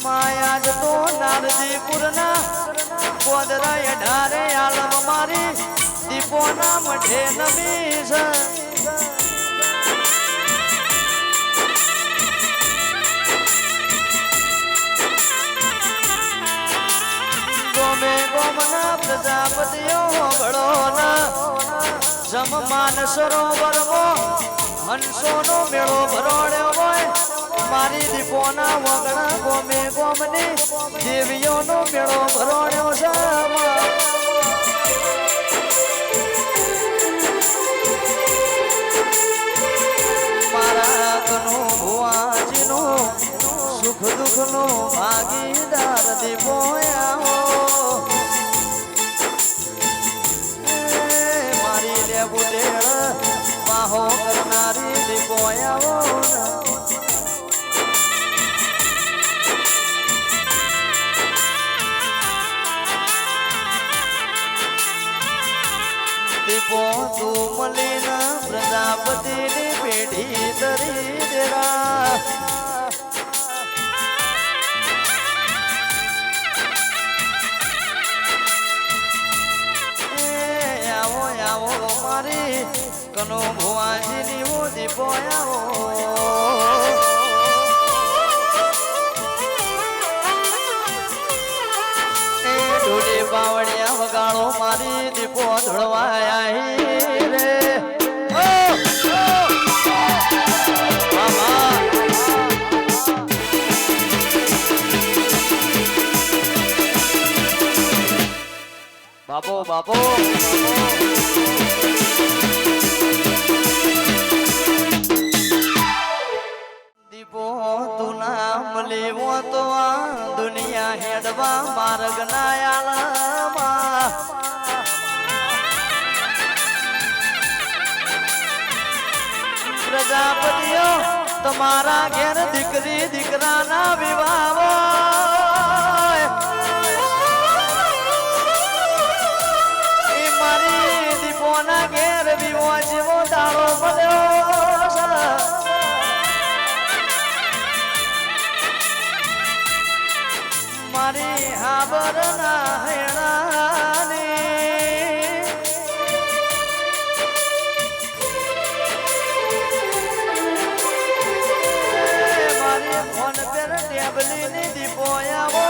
માયા જ તો નારજીપુરના ગોદરાય ઢારે આલમ મારી દીપોના મઢે નમી છે. ગોમે ગોમના પ્રજાપતિઓ ભળો ના જમમાન સરોવરમાં હંસોનો મેળો ભરોડ્યો હોય. મારી દીપોના વગણા ગોમે ગોમની દેવીઓનો મેળો ભરોડ્યો છે. મારા કનો ભુવાજીનું સુખ દુઃખનો ભાગીદાર દીપો આવો. મારી લે બુઢેળ વાહો કરનારી દીપો આવો. દીપો તું મળીને પ્રજાપતિની પેઢી તરી દેરા. આવો આવો મારી કનો ભુવાજીની હું દીપો આવો. ઢોલી બાવળિયા વગાડો મારી દીપો ધોળવાયા રે. બાપો બાપો દીપો તું નામ લેવો તો આ દુનિયા હેડવા માર્ગ ના આલમાં. પ્રજાપતિઓ તમારા ઘેર દીકરી દીકરાના વિવાહ એ મારી દીપોના ઘેર વિવો જેવો દાડો પડ્યો. મારી હાબરના હેણાની મારી ફોન પર ટેબલીની દીપો આવો.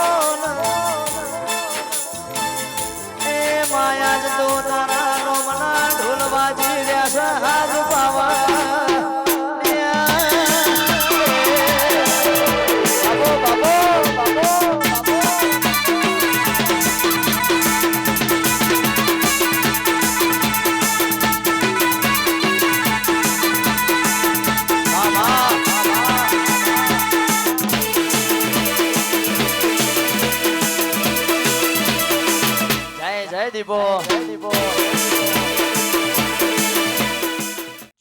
એ માયા જ તો તારા રોમના ઢોલ વાજી રહ્યા છે હાથ પાવા. બાબો બાબો દીપો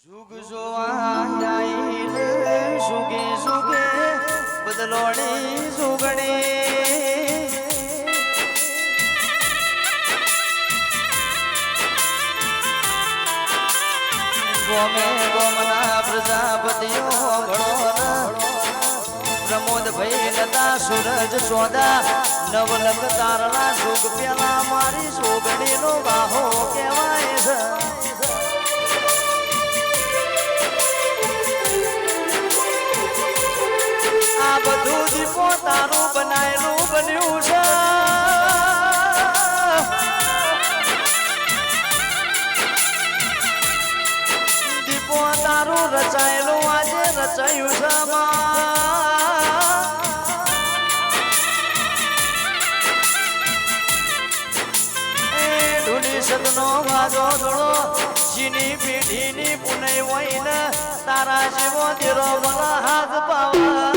જુગ જોવા સુગે સુગે બદલોણી સુગણી. ગોમે ગોમના પ્રજાપતિઓ ભળો પ્રમોદ ભાઈ લતા સૂરજ સોદા નવલક તારણા સુખ પેલા મારી સોગણીનો બાહો કહેવાય છે. આ બધું દીપો તારું બનાયેલું બન્યું છે. દીપો તારું રચાયેલું આજે રચાયું છે. સદનો વાજો ધોળો જીની પીઢીની પુનઈ વહીને તારા જેવો તેરો મને હાથ પાવા.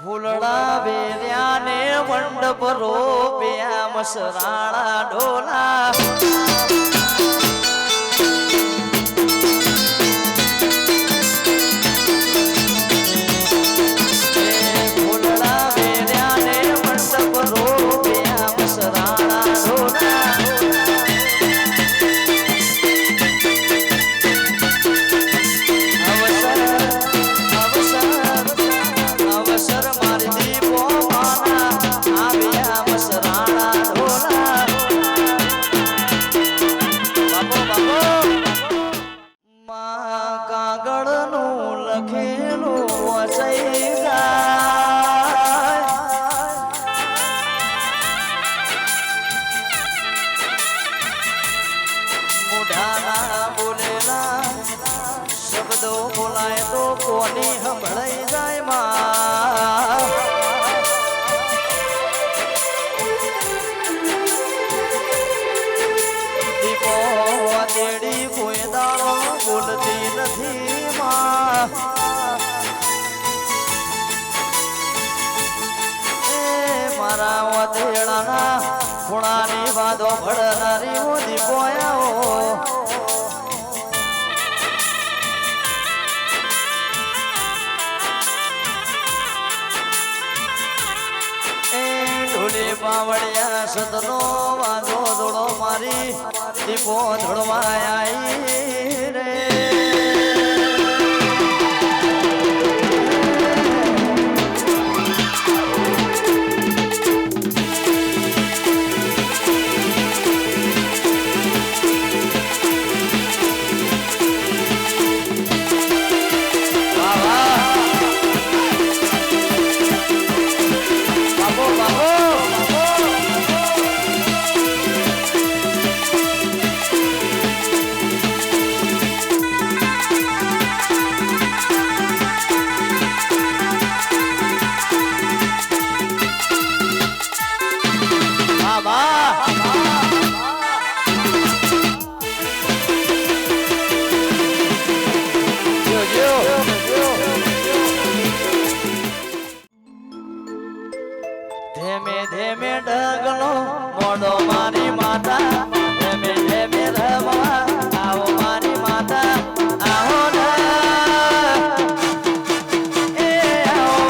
ફૂલડા વેર્યા ને મંડપ રોપ્યા મસરાળા ઢોલા. ફૂલડા વેર્યા ને મંડપ રોપ્યા મસરાળા બોલેલા શબ્દો બોલાય તો કોની સંભળાઈ જાય માં દીપો તેડી કોઈ દાડો બોલતી નથી માં મારા વતેડાના ખૂણાની વાદો ભળનારી હું દીપો આવો પાવડિયા સદનો વાગો દોડો મારી દીપો ધોળવાય રે ધેમે ધેમે ડગલો મોડો મારી માતા ધેમે ધેમે રમવા આવો મારી માતા આવો ને એ આવો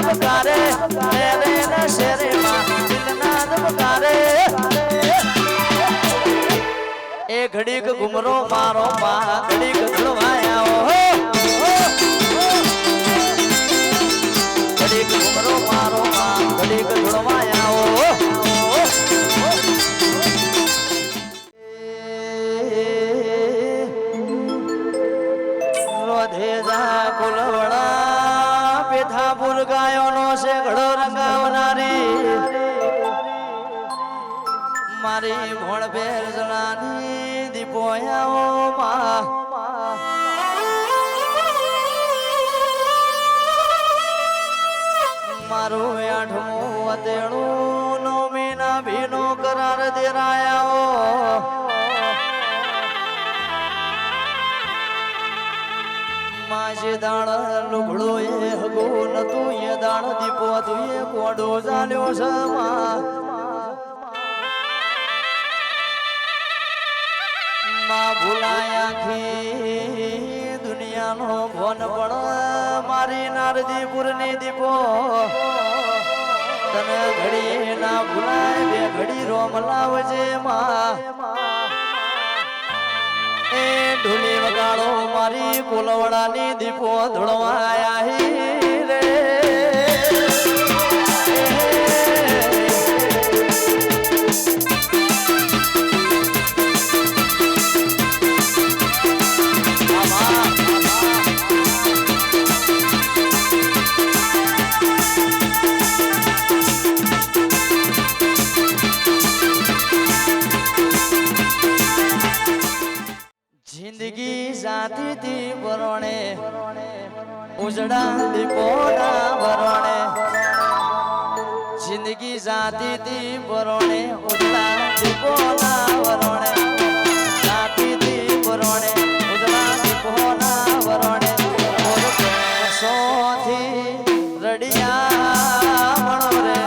બકારે રે ને શેરે માં દિલનાદ બકારે એ ઘડીક ગુમરો મારો માં ઘડીક ધળવાયા ઘડીક ગુમરો મારો માં ઘડીક ધળવાયા રોધે જા કુલવડા પેથાપુર ગાયોનો છે ઘડો રંગાવનારી મારી ભોળ ભેર જણાની દીપોયાઓ માં મારું આઠમું વતેણું નવમીના ભીનો કરાર દેરાયાઓ માજે દાણ લુગડો એ હગો નતું એ દાણ દીપો તું એ કોડો જાલ્યો છે માં ભૂલાય આખી દુનિયાનો ભોન પણ મારી નારદીપુરની દીપો તને ઘડી ના ભૂલાય બે ઘડી રોમ લાવજે માં એ ઢોલી વગાડો મારી કોલવડાની દીપો ધોળવાયા રે જિંદગી જાતી તી વરોણે ઉજડા દીપોના વરોણે જિંદગી જાતી તી વરોણે ઉજડા દીપોના વરોણે જાતી તી વરોણે ઉજડા દીપોના વરોણે મોર પેસોથી રડિયા મણો રે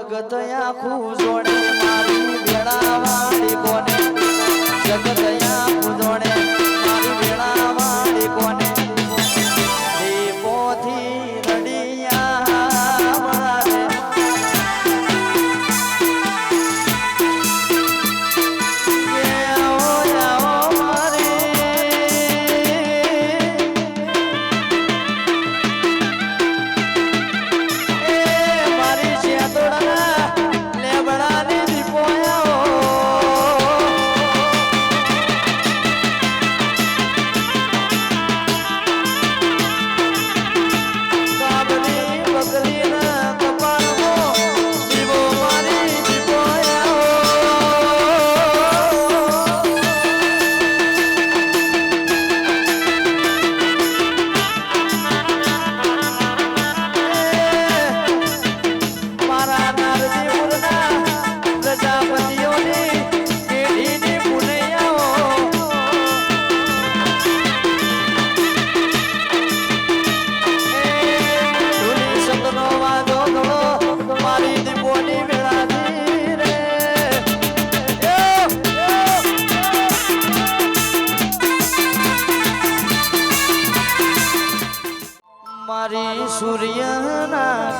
જગત આખું જોડે મારી વેળાવાળી કોને જગત આખું જોડે મારી વેળાવાળી કોને દીપોથી રડિયા વળારે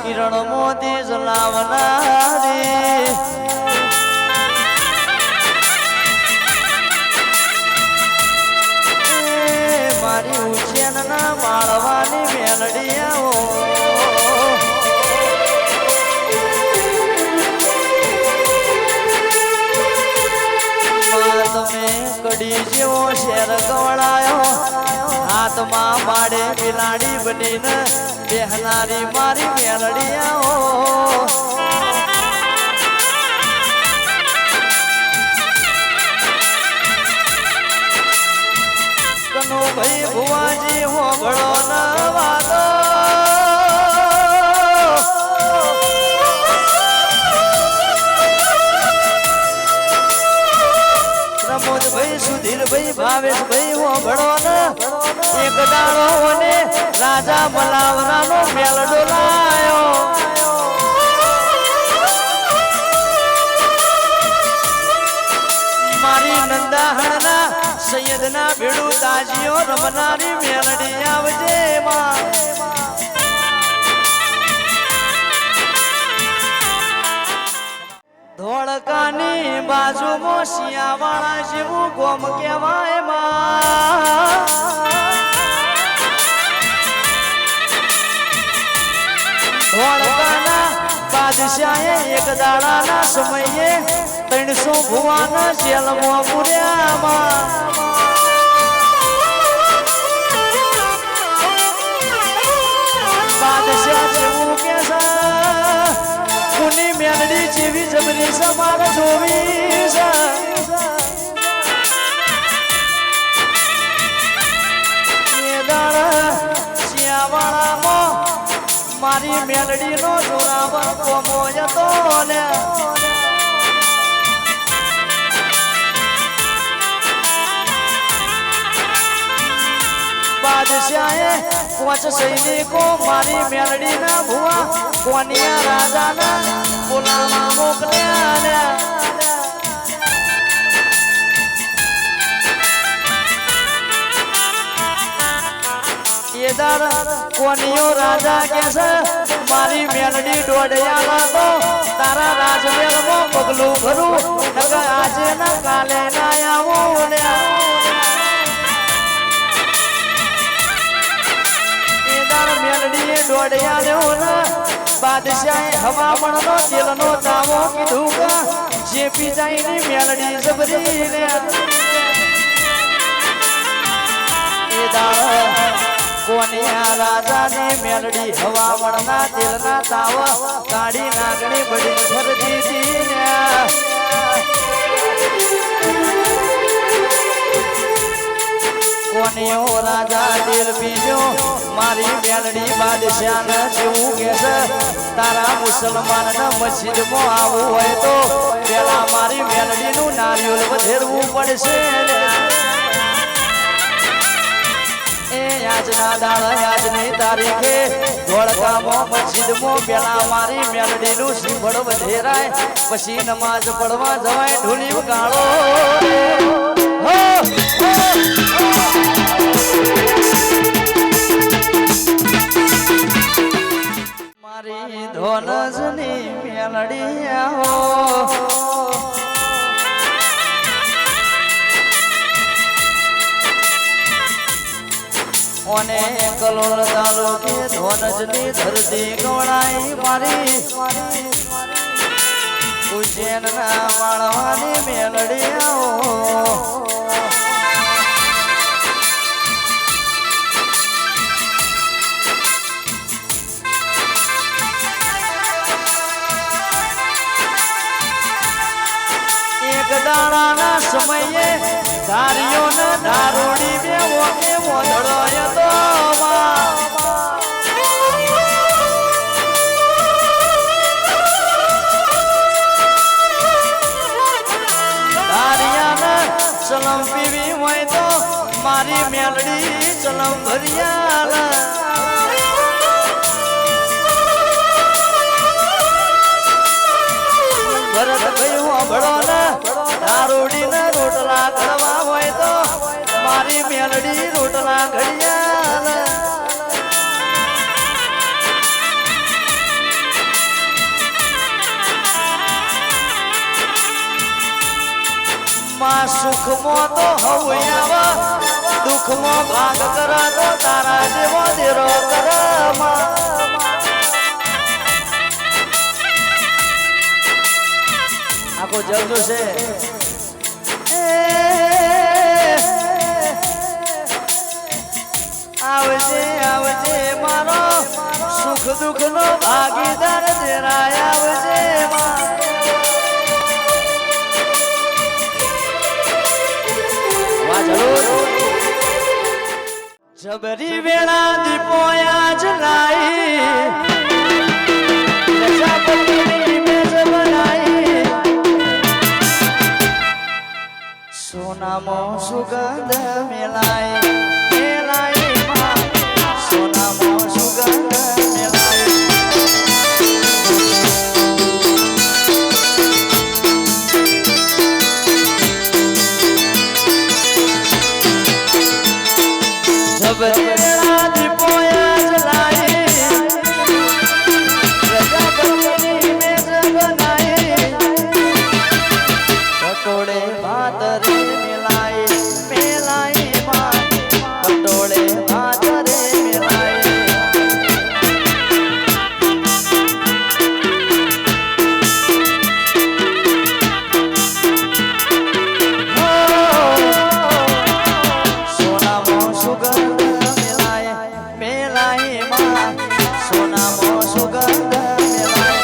કિરણ મોતી જલાવનારી મારી ઉછેનના માળવાની મેલડીયાઓ તમે કડી જેવો શેર ગવડાયો હાથમાં બાડે બિલાડી બનીને બેહનારી મારી મેલડીયાઓ કનો ભાઈ ભુવાજી હોગળો ન વાતો પ્રમોદભાઈ સુધીરભાઈ ભાવેશભાઈ હોગળો ન એક દાડો ને રાજા મલાવરાનો મેલડો લાયો મારી નંદાહણના સૈયદના ભેડું તાજીઓ રમનારી મેલડી આવજે માં ધોળકાની બાજુમાં શિયાવાળા જેવું ગોમ કહેવાય માં ધોળકાના બાદશાહે એક દાડાના સમયે 300 ભુવાના જેલમાં પૂર્યામાં બાદશાહ જેવું કે છે કુની મેલડી જેવી જબરી સમાર જોવી છે શિયાવાળામાં મારી મેલડીનો જોરાવર કોમો જતો ને બાદશાહે 5 સૈનિકો મારી મેલડીના ભુવા કોનિયા રાજાના બોલાવા મોકલ્યા કોનિયો રાજા કે છે મારી મેલડી દોડ્યા તો તારા રાજમહેલમાં પગલું ભરું આજે ના કાલે ના આવું ને મેલડીએ દોડ્યા લેવો ને બાદશાહે હવામણનો તેલનો તાવો કીધું કે જે પીજાઈની મેલડી જબરી ને એ દાળ કોનિયા રાજાની મેલડી હવામણના તેલના તાવા કાઢી નાગણી બળી છરજી હતી ને કોનિયો રાજા દિલ બીજો મારી મેલડી બાદશાહને જેવું કે છે તારા મુસલમાનના મસ્જિદમાં આવવું હોય તો પેલા મારી મેલડીનું નારિયેળ વધેરવું પડશે એ આજના દાડા આજની તારીખે ધોળકામાં મસ્જિદમાં પેલા મારી મેલડીનું શ્રીફળ વધેરાય પછી નમાજ પડવા જવાય ઢોલી વગાડો મારી ધોનજની મેલડીયાઓ ઓને કલોલ તાલુકે ધોનજની ધરતી ગવડાઈ મારી ઉજ્જૈનના માળવાની મેલડીયાઓ દાડાના સમયે ધાર્યો ને દારૂડી બેવો કે મોધડો હતો ધારિયાને ચલમ પીવી હોય તો મારી મેલડી ચલમ ભરિયા ભરત ભાઈ ભળો ને દારૂડી ને રોટલા કરવા હોય તો મારી મેલડી રોટલા ઘડિયા માં સુખમાં તો હવે આવા દુઃખમાં ભાગ કરા તો તારા જેવો દેરો કરા આખો જલજો છે આવજે આવજે મારો સુખ દુઃખ નો ભાગીદાર તેરાય આવજે જબરી વેળા દીપોયા જલાઈ પ્રજાપતિની મેજ બનાઈ સોનામાં સુગંધ મેલાય મેલાય માં સોનામાં સુગંધ મેલાય જબરી વેળા દીપોયા જલાઈ પ્રજાપતિની મેજ બનાઈ પટોળે ભાત રે મેલાય મેલાય માં પટોળે ભાત રે મેલાય સોનામાં સુગંધ મેલાય મેલાય માં સોનામાં સુગંધ મેલાય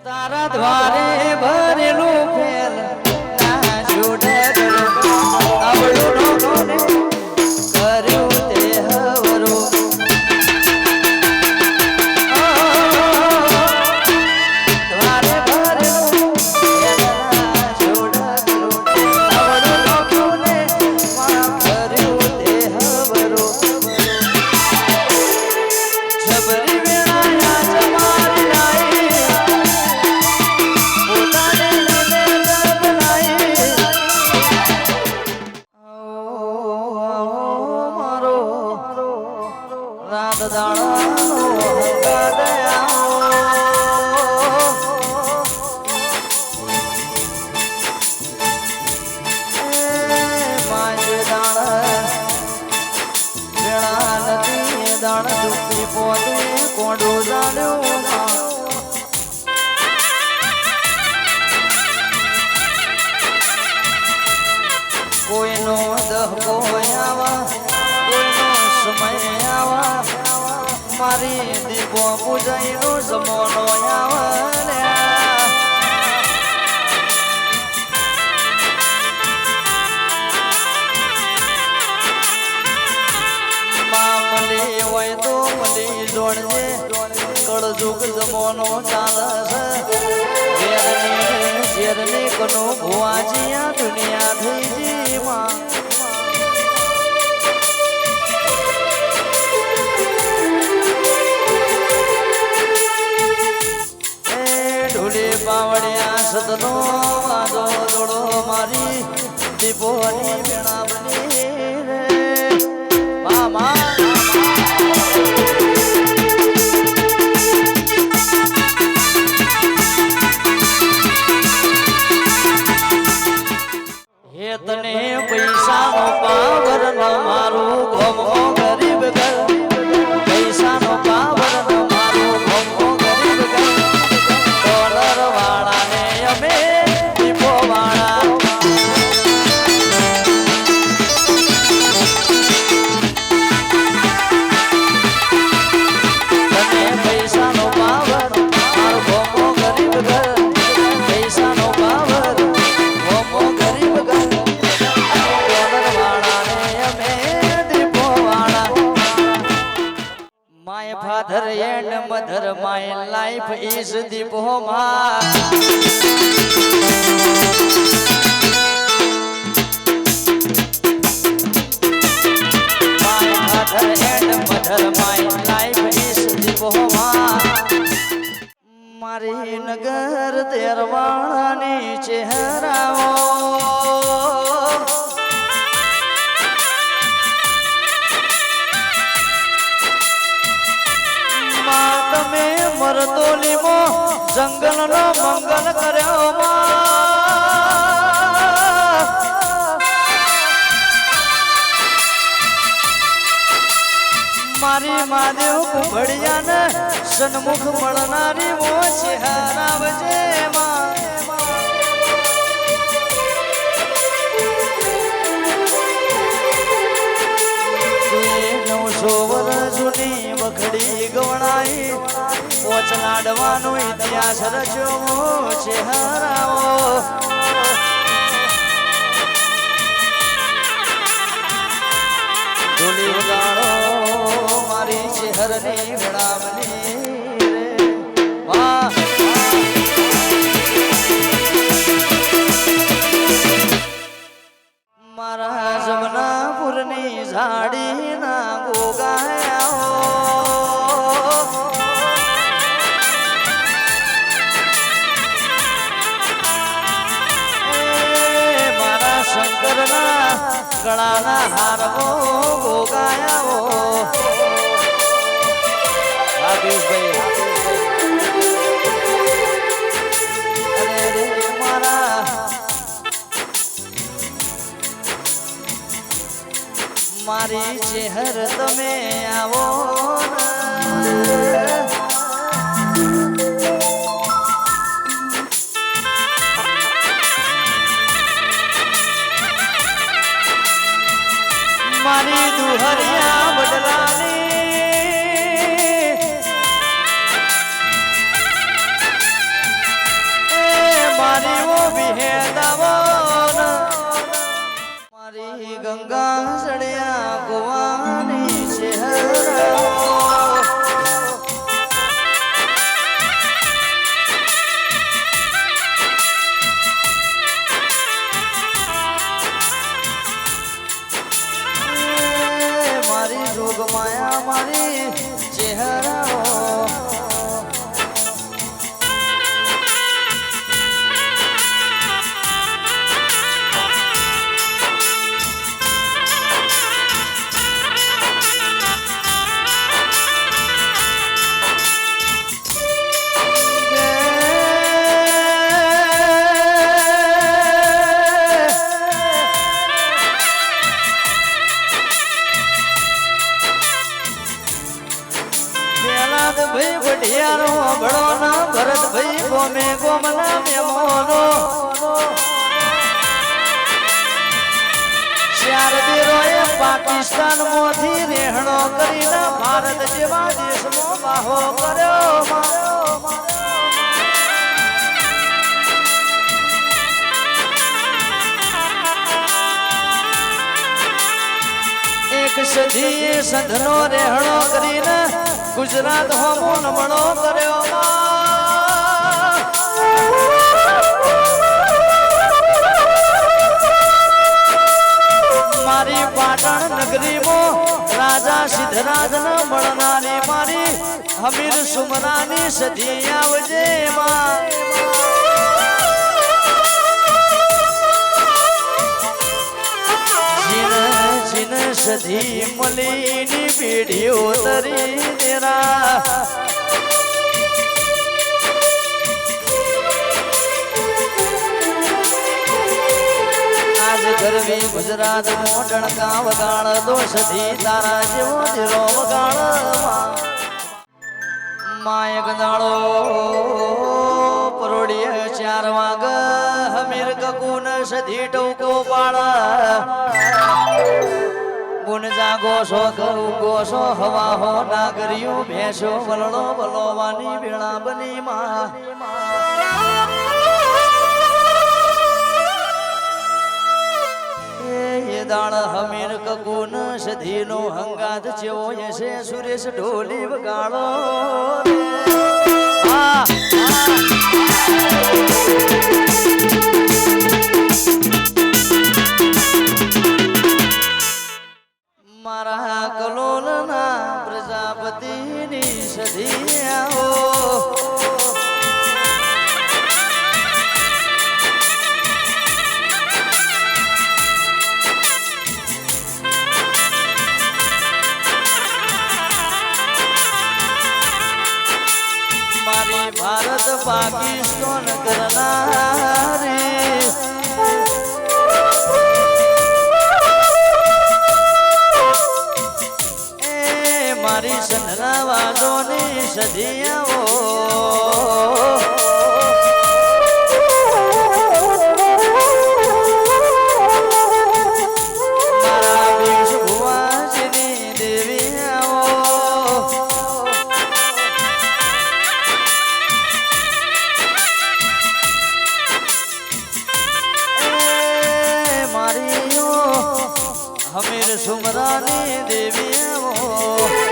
તારા દ્વારે ભરેલું ફેલ ના જોડેલું અવળું લોકોને કર્યું તે હવરું દ્વારે ભરેલું ફેલ ના જોડેલું અવળું લોકોને કર્યું તે હવરું જબરી વેળા જમારી લાઈ રાત દાડાનો દાણ દુખી પોતે કોડું જાણ્યું કોઈનો દહકો આવા કોઈનો સમય આવા મારી દીપો પૂજાઈનો જમોનો આવા મળી હોય તો મળી જોડજે કળજુગ જમોનો ચાલે છે શેરની કનો ભુવાજી આ દુનિયા થઈ જી માં ઢોલી પાવડિયા સદનો વાદો જોડો મારી દીપોની વેણા બની રે મામા તને પૈસાનો પાવર ન મારું ગમો ગરીબ ઘર પૈસાનો પાવર ન મારું ગમો ગરીબ ઘર ડોલર વાળાને અમે દીપો વાળા તને પૈસાનો પાવર મારું ગમો ગરીબ ઘર પૈસાનો પાવર ગમો ગરીબ ઘર My father and mother, my life. Life is દીપોમાં my mother and mother my life is દીપોમાં મારી નગર તેરવાળાની ચહેરાઓ તમે મરતો લીમો જંગલનો મંગલ કર્યો મારી મહાદેવ કુંભડિયાને સન્મુખ મળનારી મો ચહેરાવજે જૂની બખડી ગવણાઈ પોચલાડવાનો ઇતિહાસ રચ્યો છે હરાવો ઢોલી વગાડો મારી ચહેરની વિડામની વાહ મારા જમનાપુરની ઝાડીના ગોગાયા મારા શંકરના ગળાના હારવો ગોગાયા મારી ચહેર તમે આવો મારી દુહરિયા બદલાની મારી ઓ વિહેદાવો મારી ગંગા સડ્યા ગોવાની ચહેરા મારી જોગ માયા મારી ચહેરા ભાઈ બઢિયારો બળો ના ભરત ભાઈ ગોમે ગોમના મેમોનો ચાર દેરોએ પાકિસ્તાન મોથી રહેણો કરીને ભારત જેવા દેશમાં બાહો કર્યો એક સદી સંધનો રહેણો કરીને ગુજરાત હોમો નમણો કર્યો મારી પાટણ નગરીમાં રાજા સિદ્ધરાજ ન મળનારી મારી હમીર સુમરાની સદી આવજે જીન સધી મલીની પેઢીઓ તરી તેરા આજ ગરવી ગુજરાત મોટણ કા વગાડ તો સધી તારા જેવો ધીરો વગાડ માય ગદાળો પરોડીએ 4 વાગ હમીર કકુન સધી ટોકો પાડ ગુણ જાગો સો ગરુ ગોસો હવા હો નાગરિયું ભેંસો વલણો વલોવાની વેળા બની માં એ દાળ હમીર કકુન સધીનો હંગાત જેવો છે સુરેશ ઢોલી વગાડો આ મારા કલોલના પ્રજાપતિની સધિયાઓ મારી ભારત પાકિસ્તાન કરનારી મારી સંધરાવાદોની સધિયાઓ મારા વિષ ભુવાજીની દેવીયાઓ મારીઓ હમીર સુમરાની દેવીયાઓ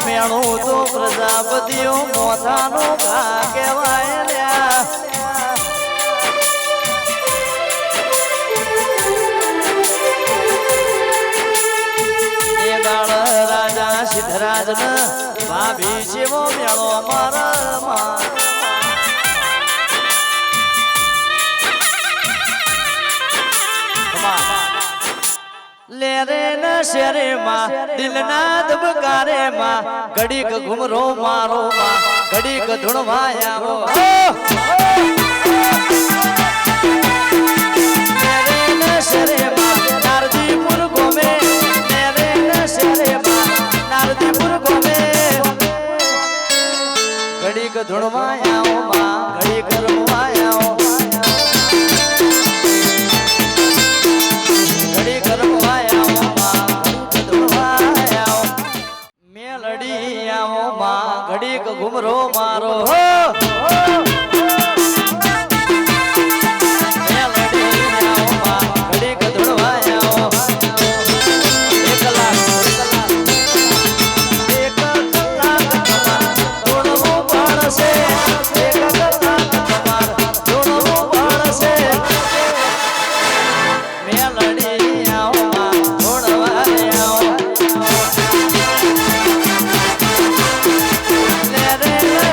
મેળું તો પ્રજાપતિઓ મોથાનો ઘા કહેવાય લ્યા એ દાળ રાજા સિદ્ધરાજ ને ભાભી જેવો મેળો મારા લેરે ન શેરે માં દિલના દબકારે માં ઘડીક ઘુમરો મારો માં ઘડીક ધૂણવાયા લેરે ન શેરે માં નારદીપુર ગોમે લેરે ન શેરે માં નારદીપુર ગોમે ઘડીક ધૂણવાયા માં ઘડીક રમવાયા ઘડીક ઘુમરો મારો ઘડીક ધૂળવાયા એક કલાક ધૂળવું પડશે એક કલાક ધૂળવું પડશે મેલડી આવો ધૂળવાયા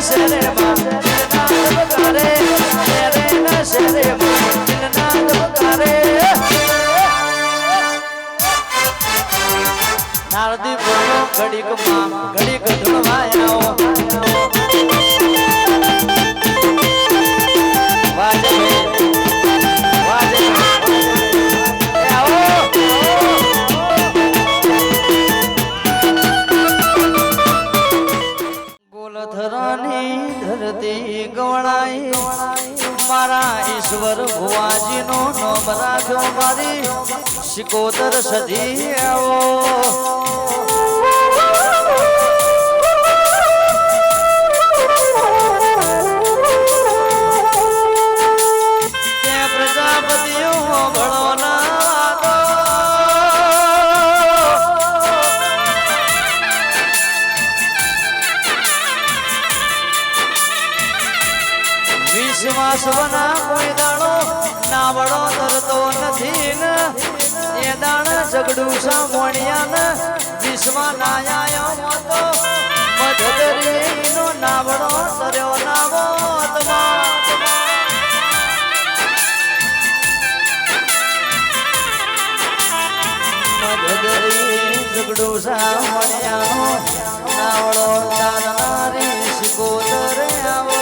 શરે માં કરે રે ન શરે માં દિલના કરે નારદી બોલો ઘડીક માં ઘડીક ધૂળવાયા વાજે વાજે ધરતી ગવણાઈ મારા ઈશ્વર ભુવાજી નો નામ રાખ્યો મારી શિકોતર સધી આવો પ્રજાપતિઓ ભણો ના વિશ્વાસવના કોઈ દાણો નાવડો તરતો નથી ને એ દાણ ઝઘડું સામોણિયા ને વિશ્વા નાયાયો મોતો મધદરીનો નાવડો તર્યો નાવો મધદરી ઝઘડું સામોણિયાનો નાવડો તારનારી શિકોતર આવો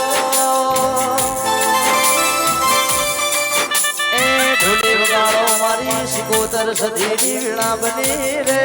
મારી શિકોતર સધીની વીણા બની રે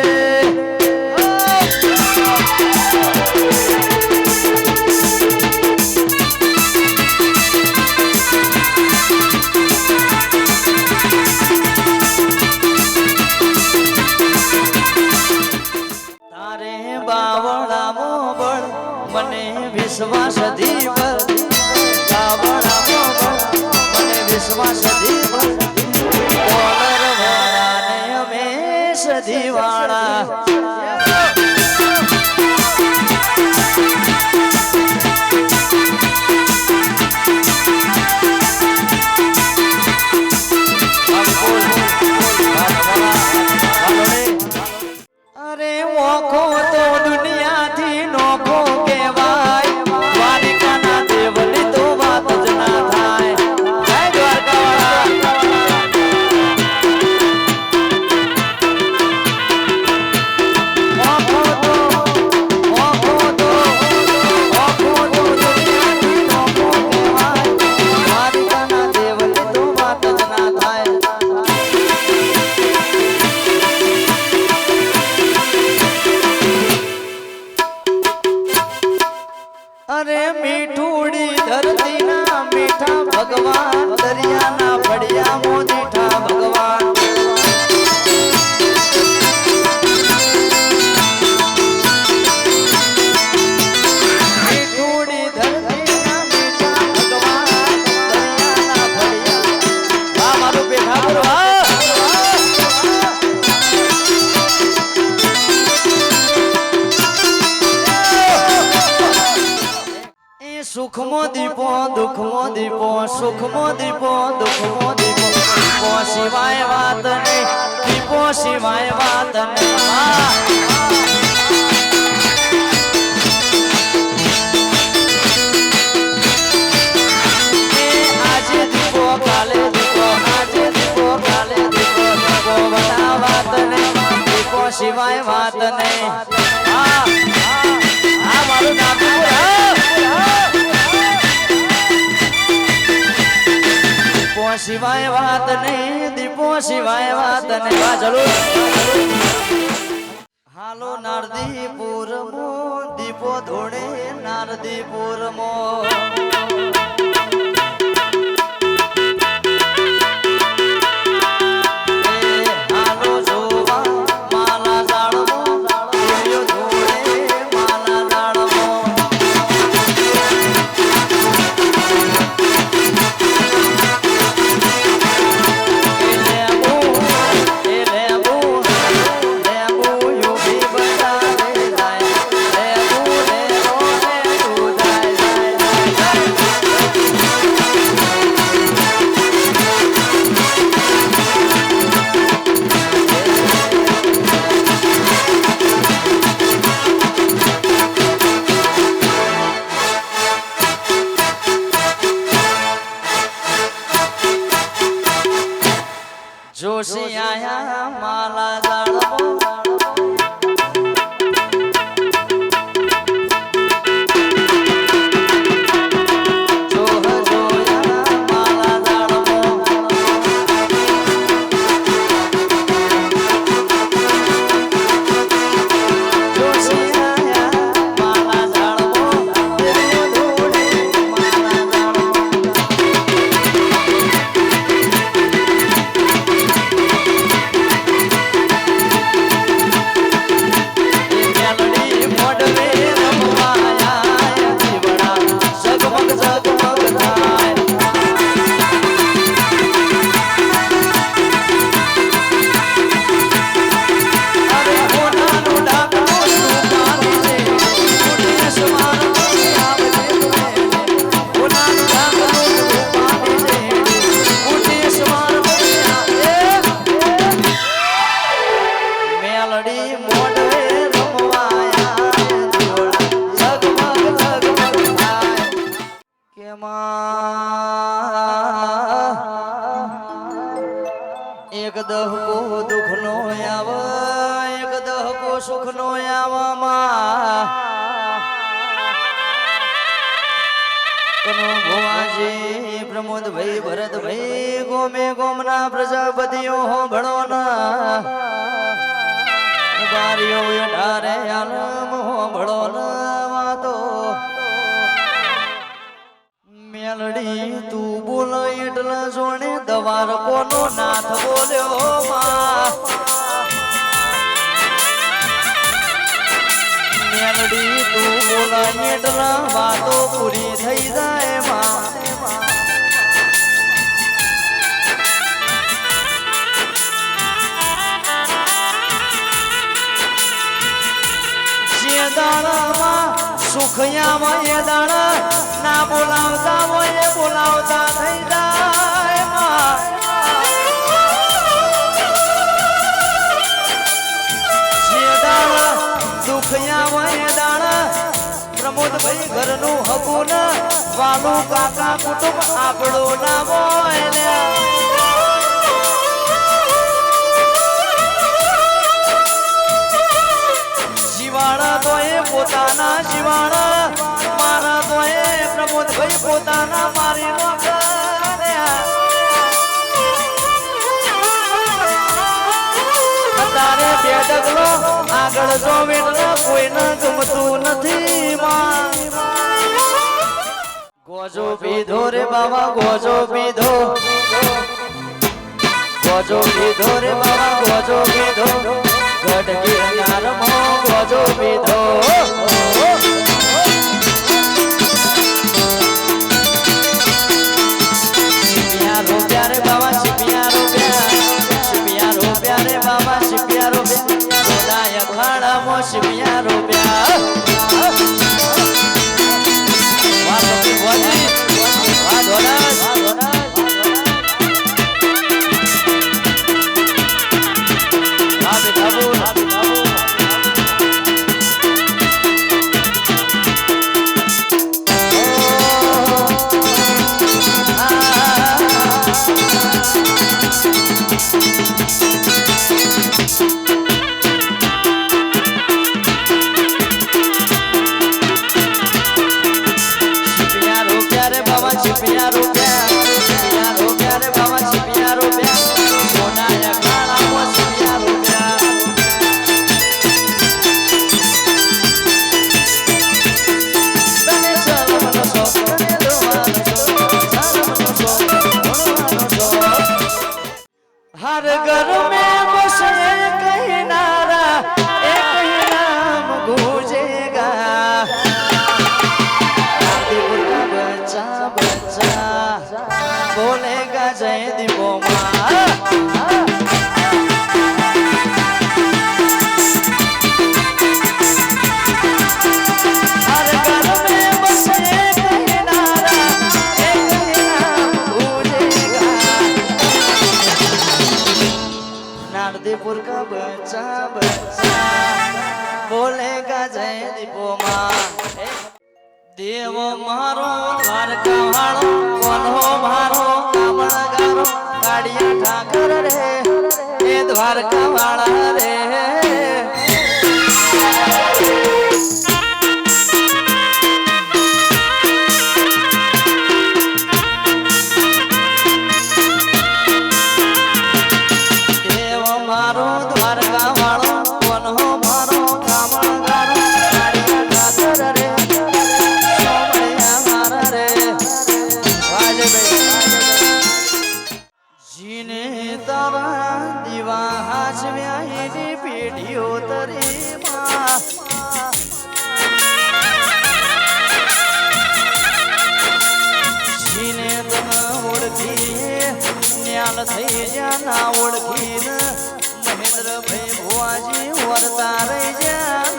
ધરતીના મીઠા ભગવાન દરિયાના પડ્યા મોદીઠા ભગવાન મીઠુડી ધરતીના મીઠા ભગવાન દરિયાના પડ્યા વાહ મારું બેઠા કરો સુખમો દીપો દુખમો દીપો સુખમો દીપો દુખમો દીપો દીપો સિવાય વાત નહીં દીપો સિવાય વાત નહીં આજે દીપો કાલે દીપો આજે દીપો કાલે દીપો દીપો બધા વાત નહીં દીપો સિવાય વાત નહીં મારું નામ સિવાય વાત નહીં દીપો સિવાય વાત નહીં ચલો હાલો નારદીપુર મો દીપો ધોળે નારદીપુર મો જોશી આયા માલા જાળવો એક દહકો દુખનો આવ એક દહકો સુખનો આવમાં કનો ભુવાજી પ્રમોદભાઈ ભરતભાઈ ગોમે ગોમના પ્રજાપતિઓ હોંભળો ના બારીઓ ડારે આલમ હોંભળો ના વાતો મેલડી તું બોલ એટલા જોણે દવાર કોનો નાથ બોલ્યો મેલડી તું બોલ એટલા વાતો પૂરી થઈ જાય જે દાણામાં સુખયામાં એ દાણા ના બોલાવતા હોય બોલાવતા થઈ જાય જે દાણા દુખયામાં એ દાણા પ્રમોદભાઈ ઘરનું હકું વાલું કાકા કુટુંબ આપણું ના બોલ્યા જીવાણા તો એ પોતાના જીવાણા મારા તો એ પ્રમોદભાઈ પોતાના મારી નો તારે બે ડગલો આગળ જો વેટલો કોઈને ગમતું નથી ગોજો પીધો રે બાબા ગોજો પીધો ગોજો પીધો રે બાબા ગોજો પીધો ગઢ ગિરનારમાં ગોજો પીધો શિપિયા રોપ્યા રે બાબા શિપિયા રોપ્યા રે બાબા શિપિયા રોપ્યા સોનાયા ખાડામાં શિપિયા રોપ્યા हर घर में बसे कहीं नारा एक ही नाम गूंजेगा दिल का बच्चा बच्चा बोलेगा जय दीपो नारदीपुर का बच्चा बच्चा बोलेगा जय दीपो देव मारो द्वारका वालो कौन हो मारो कामणगारो काड़िया ठाकर रे ए द्वारका वाला रे થઈ જાના ઓળખીન મહેન્દ્ર ભાઈ ભુવાજી વરતા રહી જાન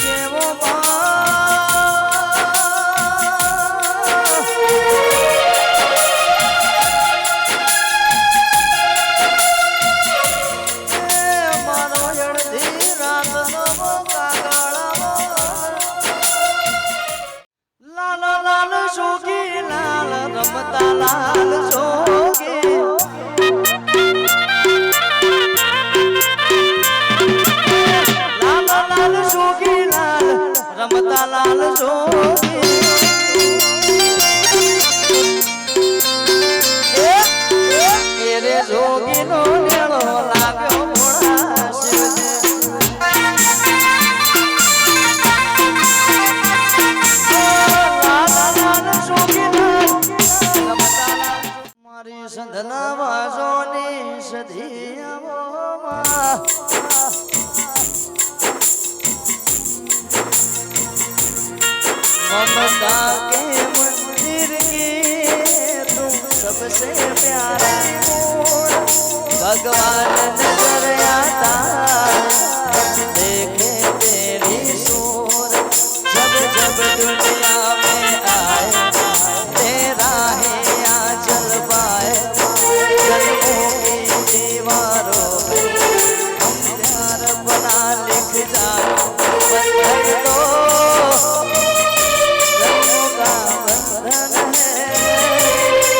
જેવો रमता लाल जोगी लाल लाल जोगी लाल रमता लाल जोगी रे जोगी नो नेड़ो लाग्यो मोड़ा संधना वाजोनी सदिया ममता के मंदिर की तुम सबसे प्यारा भगवान नजर आता देखे तेरी सूर जब जब दुनिया में आए तेरा है आंचल पाए जन्मों की दीवारों पे हम प्यार बना लिख जाए बंधन तो जन्मों का बंधन है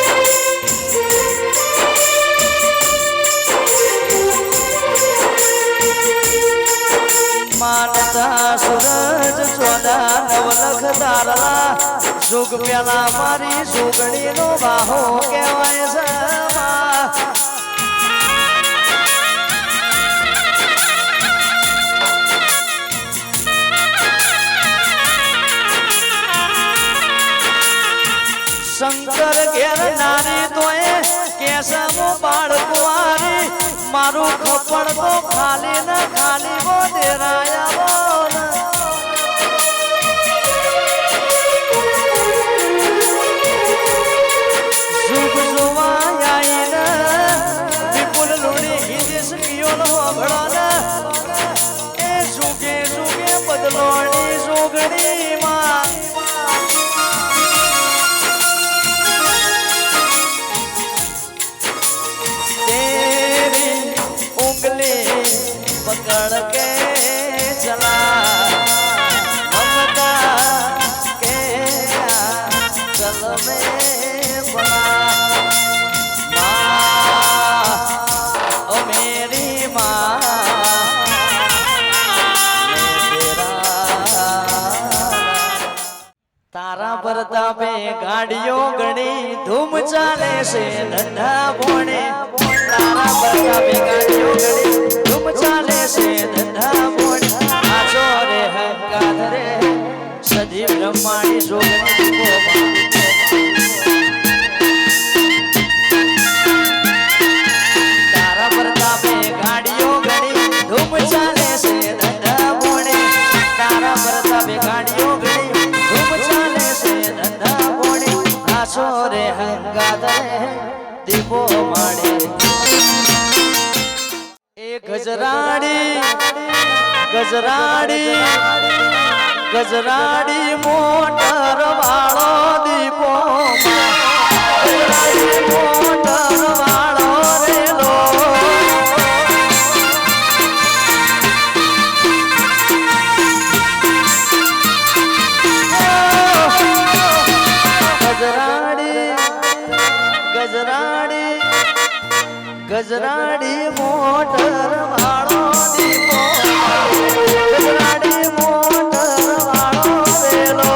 मानता सूरज चौदा नवलख तारला जुग प्याला मारी जुगड़ी नो बाहो कहवाय બાળ કુંવારી મારું ખપડ તો ખાલી ને ખાલી બોધેરાયા સુખ જોવાયા ને વિપુલ લોડી હિદેશ કિયો નો અભળો ને એ સુગે સુગે બદલોણી સુગડી માં पकड़ के चला ममता के चल में बड़ा माँ ओ मेरी माँ तारा प्रतापे गाड़ियों गणी धूम चाले से धंधा बोने तारा प्रतापे गाड़ियों गणी धूम चाले से धंधा बोने आजो रे हंगाधरे सदी ब्रह्माणी जोगनी तारा प्रतापे गाड़ियों गणी धूम चाले से धंधा बोने तारा प्रतापे गाड़ियों गणी धूम चाले से धंधा बोने आजो रे हंगाधरे दीपो माड़े गजराड़ी गजराड़ी गजराड़ी मोटर वालो दीपो गजराड़ी मोटर वालो रेलो गजराड़ी गजराड़ी गजराड़ी मोटर वालो दीपो गजराड़ी मोटर वालो रेलो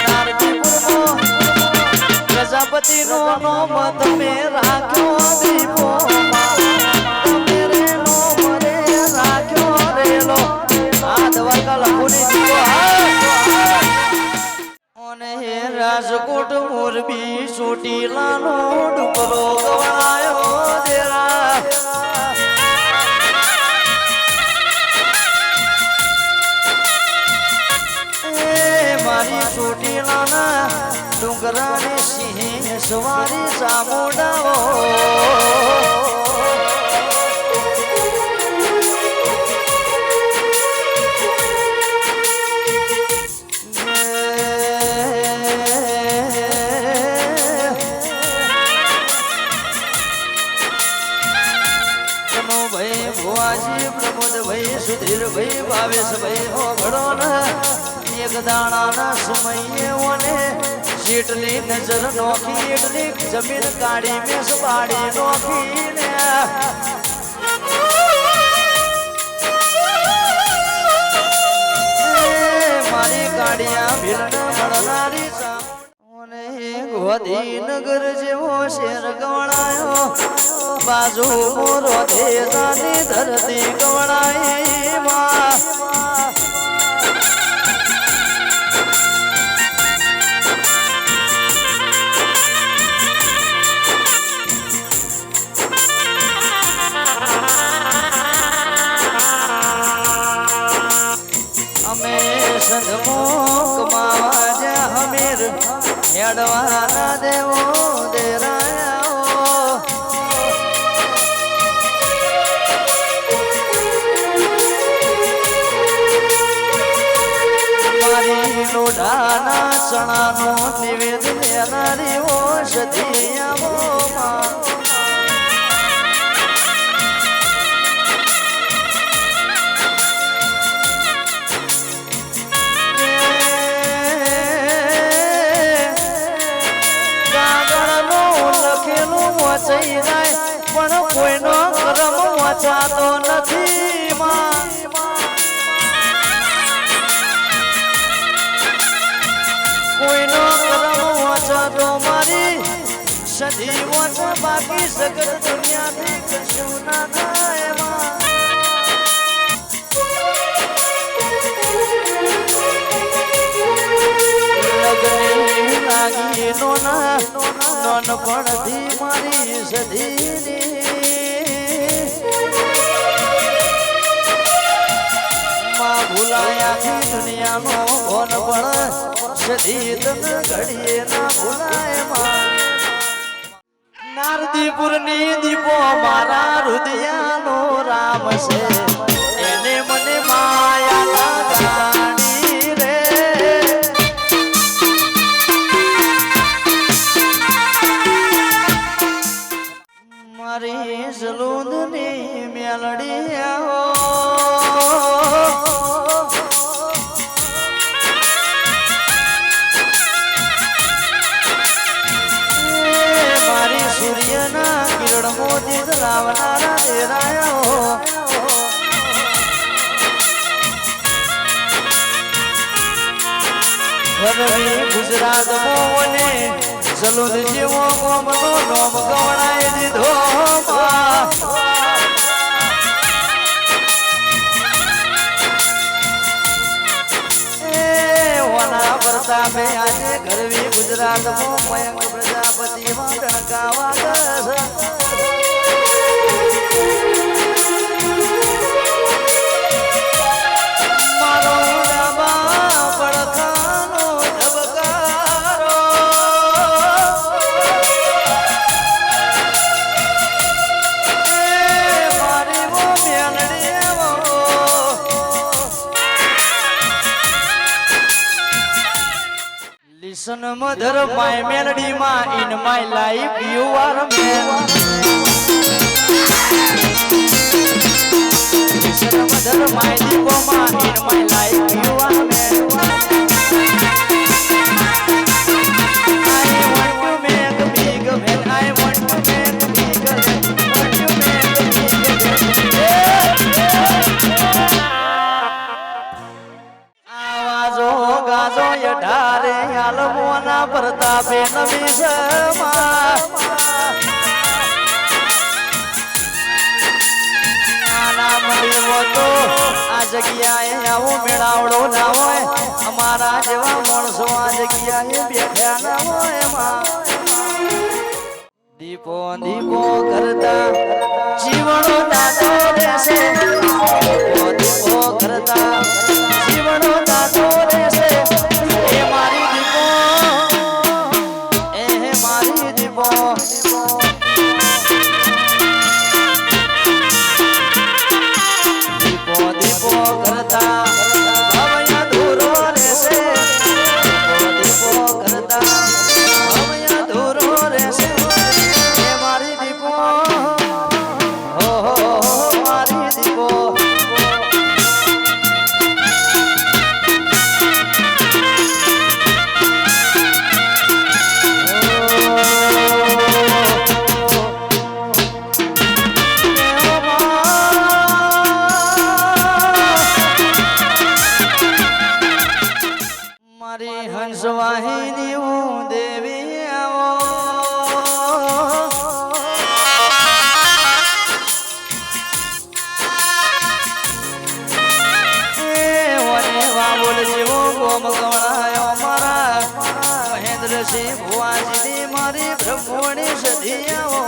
नारदीपुर प्रजापति नो मत में राख्यो दीपो રાજકોટ મોરબી ચોટીલાનો ડુંગરો ગવણાયો દેરા એ મારી ચોટીલાના ડુંગરાની સિંહ સવારી ચામુંડાઓ सुधीर भाई भावेश भाई हो घड़ो न एक दाना ना समये ओने सीटली नजर नोखी इडली जमीन काड़ी में सबाड़ी नोखी ने मारी गाड़ियां भिलन मड़नारी ओने गोदी नगर जेवो शेर गवणायो बाजू मोरो देजानी धरती गवणाई અમે સદમુખ માવાજ હમીર હેડવાના દેવો દેરાયા મારી લોઢાના ચણાનો નિવેદ લેનારી ઔષધિ આવો વચાઈ જાય પણ કોઈનો કર્મ વચાતો નથી માં કોઈનો કર્મ વચાતો મારી સદી વચ બાકી સગત દુનિયાથી કશું ના થાય માં નાનપણથી મારી સધીની માં ભૂલાયા દુનિયાનો કોણ પણ સધી તન ઘડીએ ના ભૂલાય માં નારદીપુરની દીપો મારા હૃદયાનો રામ છે એને મને માયા લાગાણી રે મારી જલુંદની મેલડી આવો મોદી જલાવનારા દેરાયો વરવી ગુજરાત મોને જલુદ જેવો ગોમનો નોમ ગવણાઈ દીધો વના પ્રતાપે આજે ગરવી ગુજરાત મો મયંક પ્રજાપતિ માં ડણકાવા Mother, my melody, ma in my life, you are a man. Mother, my diploma in my life, you are a man. I want to make a big man. I want to make a big man. Want to make a big man. आवाजो गाजो यठारे आलमोना प्रतापे नमी समा आना मળી તો આ જગ્યાએ આવો મેળાવડો ના હોય અમારા જેવા માણસો આ જગ્યાએ બેઠા ના હોય માં દીપો દીપો કરતા જીવનો દાદો રહેશે દીપો કરતા જીવનો દાદો રહેશે એ મારી દીપો એ મારી દીપો દીપો દીપો કરતા ભવયા દૂરો રહેશે દીપો કરતા ભવયા દૂરો રહેશે એ મારી દીપો હો મારી દીપો હંસવાહિની હું દેવી આવો વાબોલ જેવો ગોમ ગવણાયો મારા મહેન્દ્રસિંહ ભુવાજીની મારી બ્રહ્મણી સધી આવો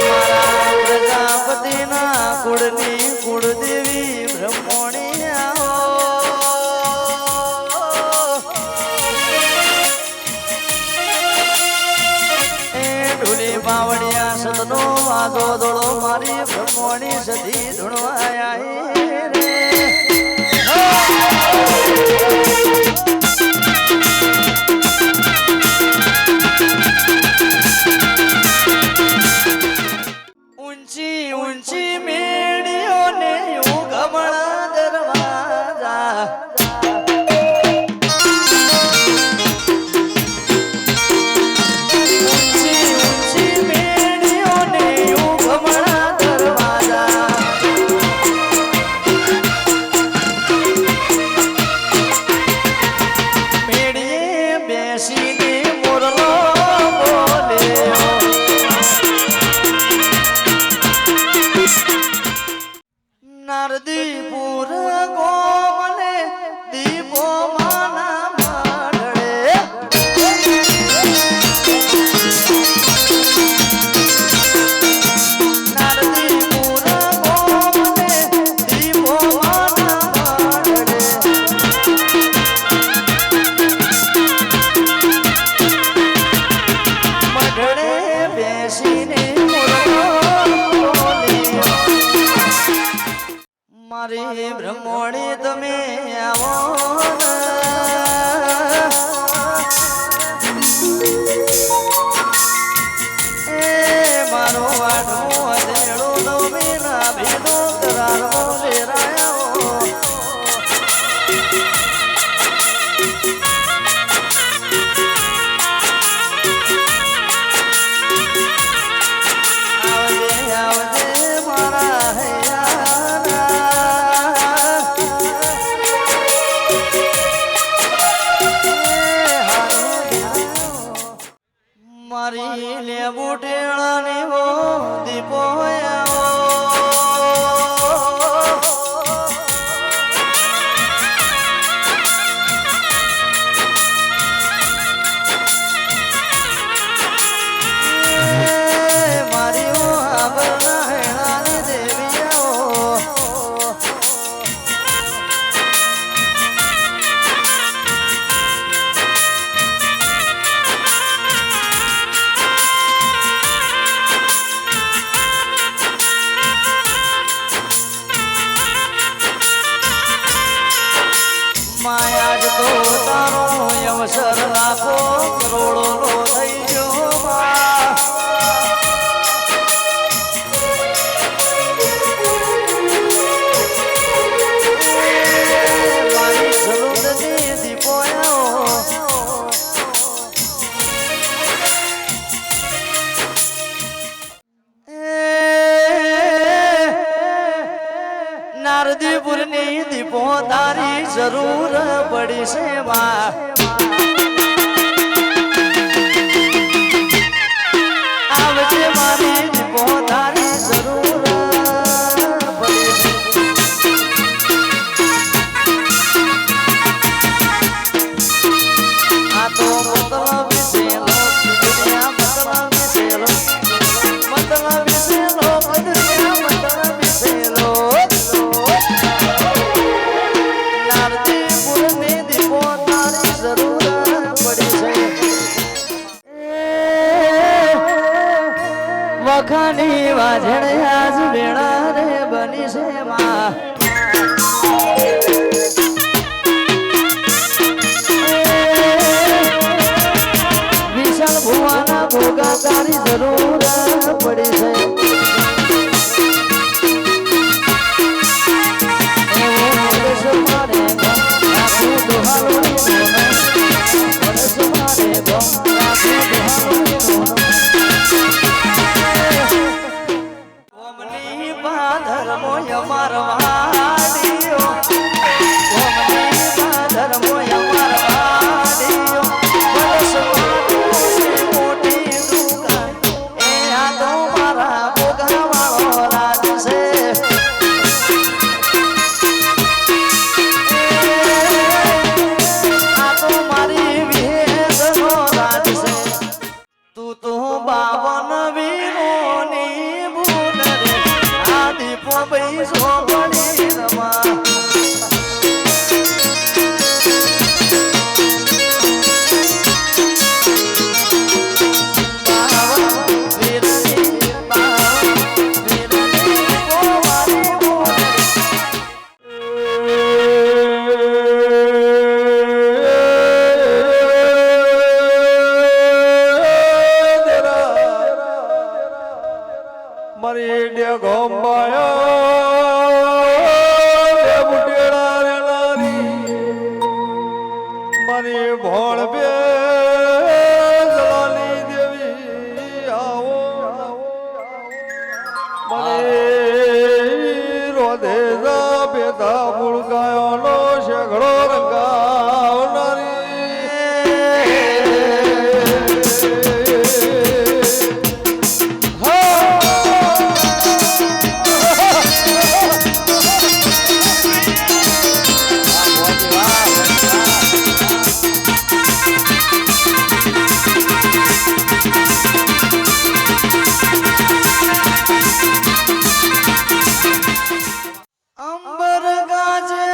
મારા પ્રજાપતિના કુળની કુળદેવી બ્રહ્મણી આવો એ ઢોલી બાવડિયા સદનો વાદો દોડો મારી બ્રહ્મણી સધી ધૂણવાયા રે ઊંચી ઊંચી મેડીઓને ઉગમણા દરવાજા ઊંચી ઊંચી મેડીઓને ઉગમણા દરવાજા મારી બ્રહ્મોણી તમે આવો એ મારો વાડો અધેડો નો બીના ભીનો કરારો લેરાયો આવજે આવજે મારા હૈયા મારી લેબુ ટેળાની વો દીપો આવો મારી વો આબરના હેણાની દેવી આવો માયા જ તો તારો અવસર લાખો કરોડો નો થઈ ગયો મારી સલુંદની દીપો નારદીપુરની દીપો તારી જરૂર પડી છે માં આવજે મારી દીપો તારી જરૂર પડી છે આ તો મતલબ છે દુનિયા મતલબ છે મતલબ છે લોક દુનિયા મતલબ છે લોક નારદીપુરની દીપો તારી જરૂર પડી છે વખાની વાજણ આજ વેળા રે બની છે માં વિશાળ ભુવાના ભોગા તારી જરૂર પડી છે અંબર ગાજે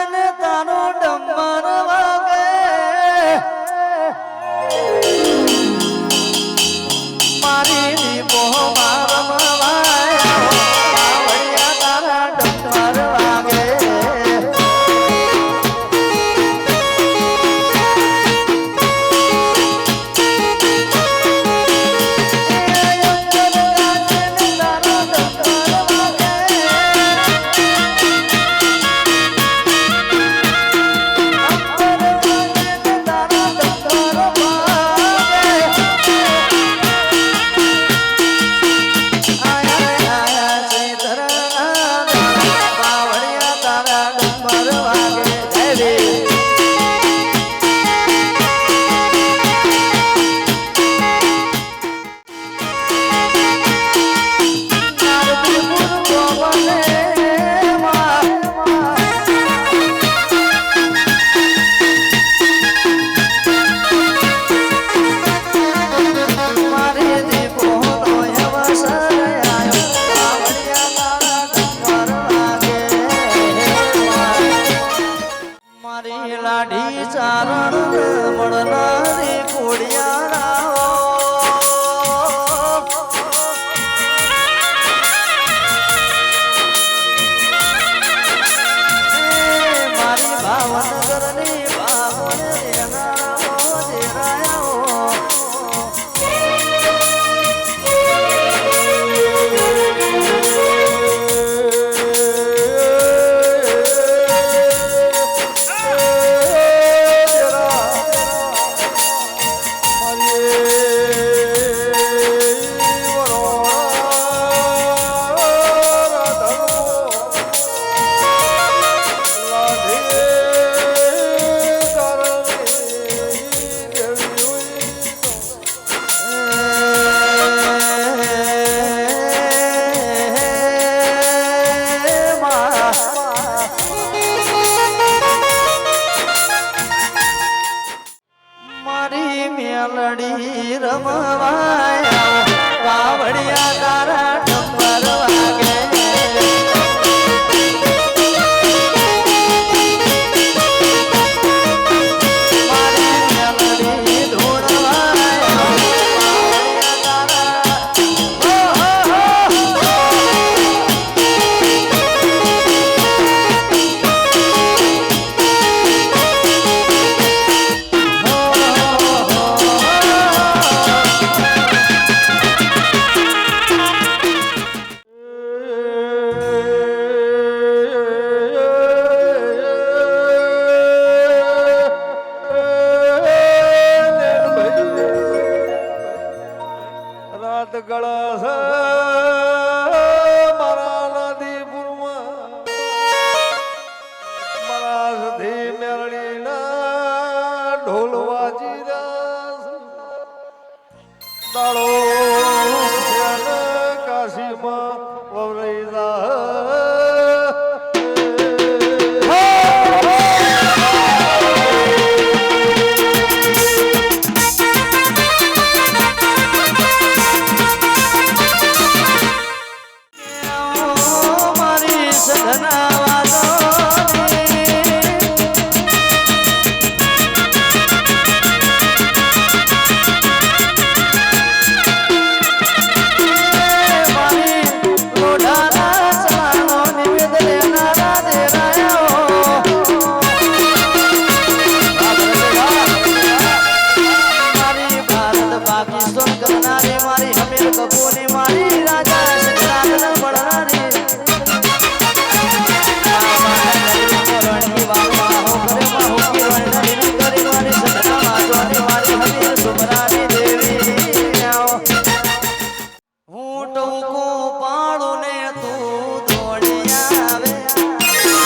ટૂંકું પાડું ને તું દોડી આવે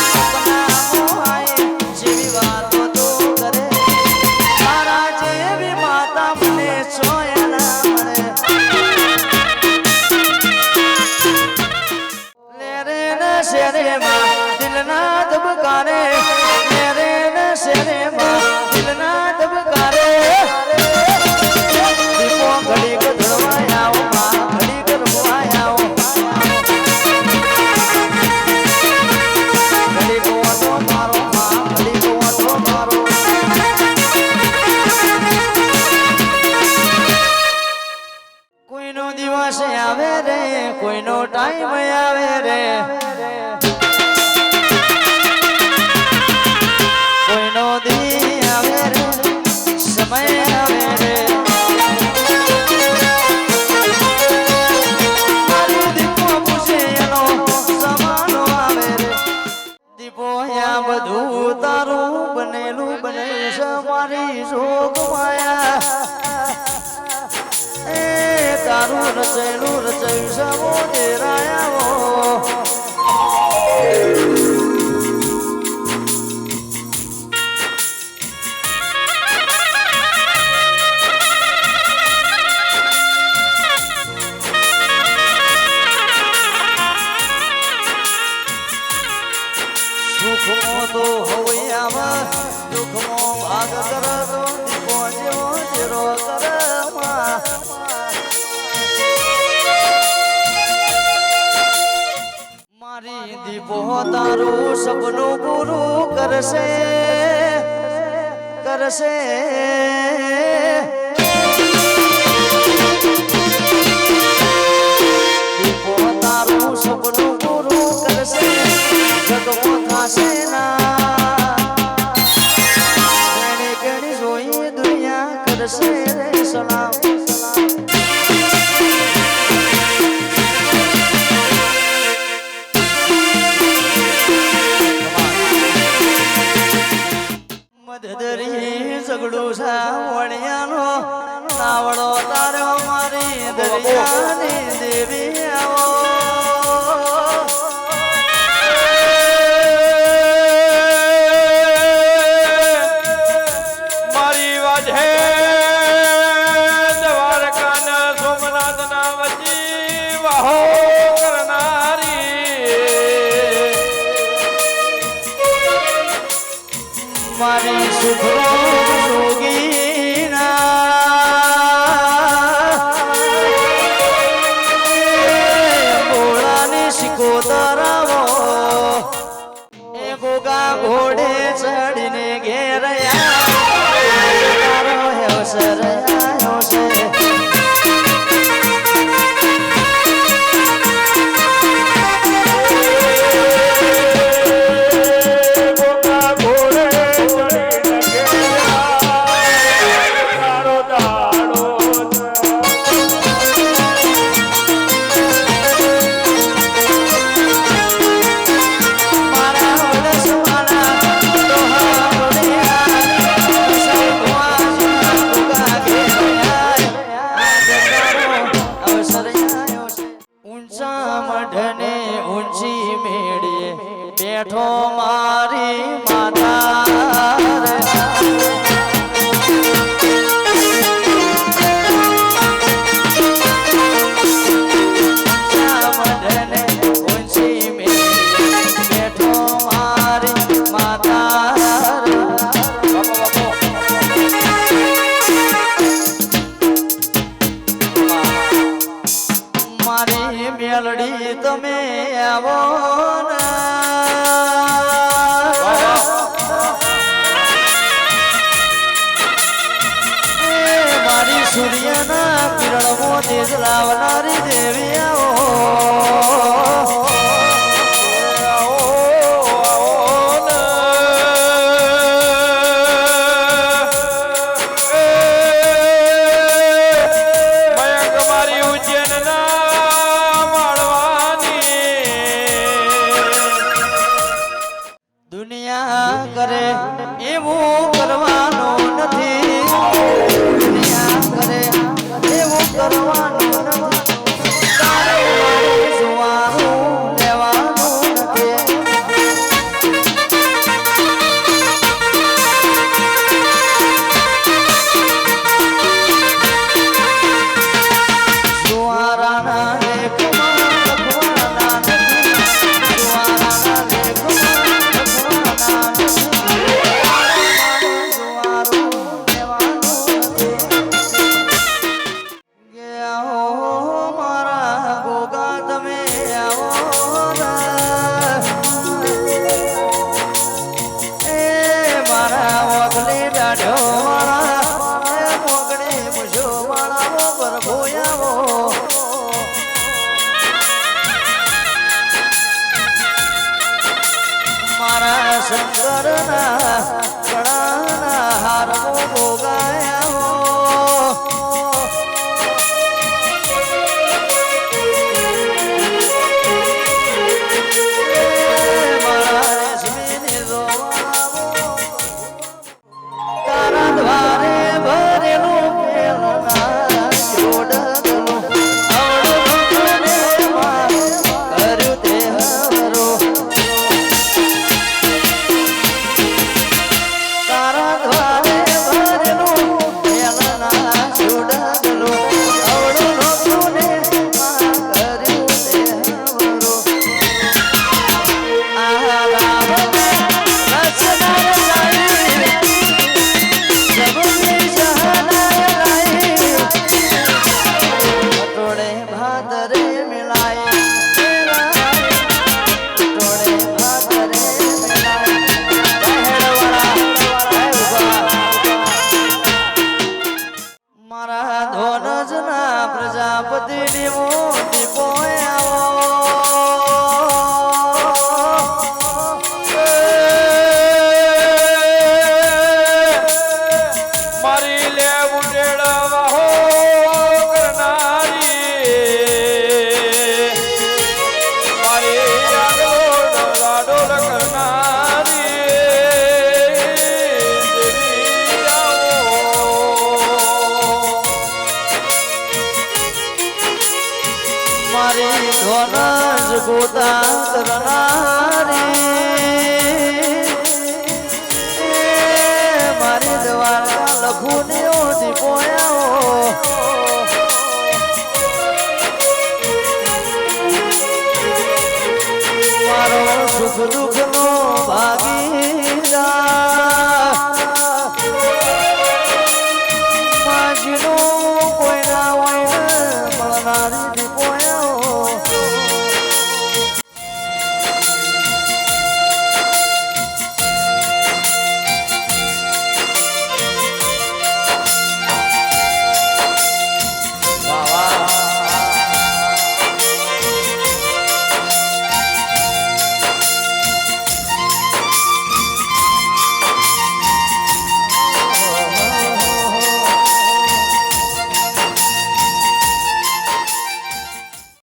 સપના મોહાય જેવી વાતો તું કરે તારા જેવી માતા મને સોય ના મળે લેરે ને શેરે માં દિલના ધબકારે લેરે ને શેરે માં દિલના ધબકારે દીપો ઘડી ગધડવાય આવો માં ઘડી ગરવાય આવો ઘડી ગોતો મારો માં ઘડી ગોતો મારો કોઈનો દિવસ આવે રે કોઈનો ટાઈમ આવે રે કોઈનો દી આવે રે સમય આવે રે મારી દીપો પૂછે એનો સમાનો આવે રે દીપો અહીંયા બધું તારું બનેલું બને છે મારી જોગ માયા તારું રચેલું રચાયું છે મોજે રાયાઓ સુખમો તો હવૈયામાં દુઃખમો ભાગ કરો તો દીપો જેવો જેરો કરમાં મારી દીપો તારું સપનું પૂરું કરશે કરશે દીપો તારું સપનું પૂરું કરશે જગમો થાશે ના ઘણી ઘણી જોઈ દુનિયા કરશે રે સલામ મધદરી ઝઘડું સાવણિયાનો નાવડો તારો મારી દરિયાની દેવી આવો મારી વાજે દ્વારકાના સોમનાથના વચ્ચે વાહો કરનારી મારી સુખરો જોગીના ભોળાની શીખો તરાવો એ ગોગા ઘોડે ચડીને ઘેરયા તારો હેવસર આયો છે બેઠો મારી માતા બેઠો મારી માતા મારી મેલડી તમે આવો સૂર્યના કિરણમો તેજ લાવનારી દેવી આવો મયંક મારી ઉજ્જૈનના માળવાની દુનિયા કરે એવું કરવાનું નથી દુનિયા કરે એવું કરવાનું નથી સુંદરના કળાના હારમો ભોગાયા મારા રેશમીની રોવાવો તારા દ્વારે ભરેલું પેલના જોડગલું અવળું કર્યું તે હરો તારા દ્વારે ભરેલું પેલના જોડગલું અવળું લોકોને કર્યું તે હરો આ રામ રચના લાઈ સબની જહાનાય લાઈ ટોળે ભાદરે મિલાય ટોળે ભાદરે મિલાય મારા ધોનજના પ્રજાપતિની મોટી પોયાવો મારી લે ઉડેડા હો કરનારી મારી આગલો ડોલા ડોલ કરનારી દેવી આવો મારી ધોનજ ગોતા કરનારી મારી દ્વારકા લખુની ઓછી પોયાઓ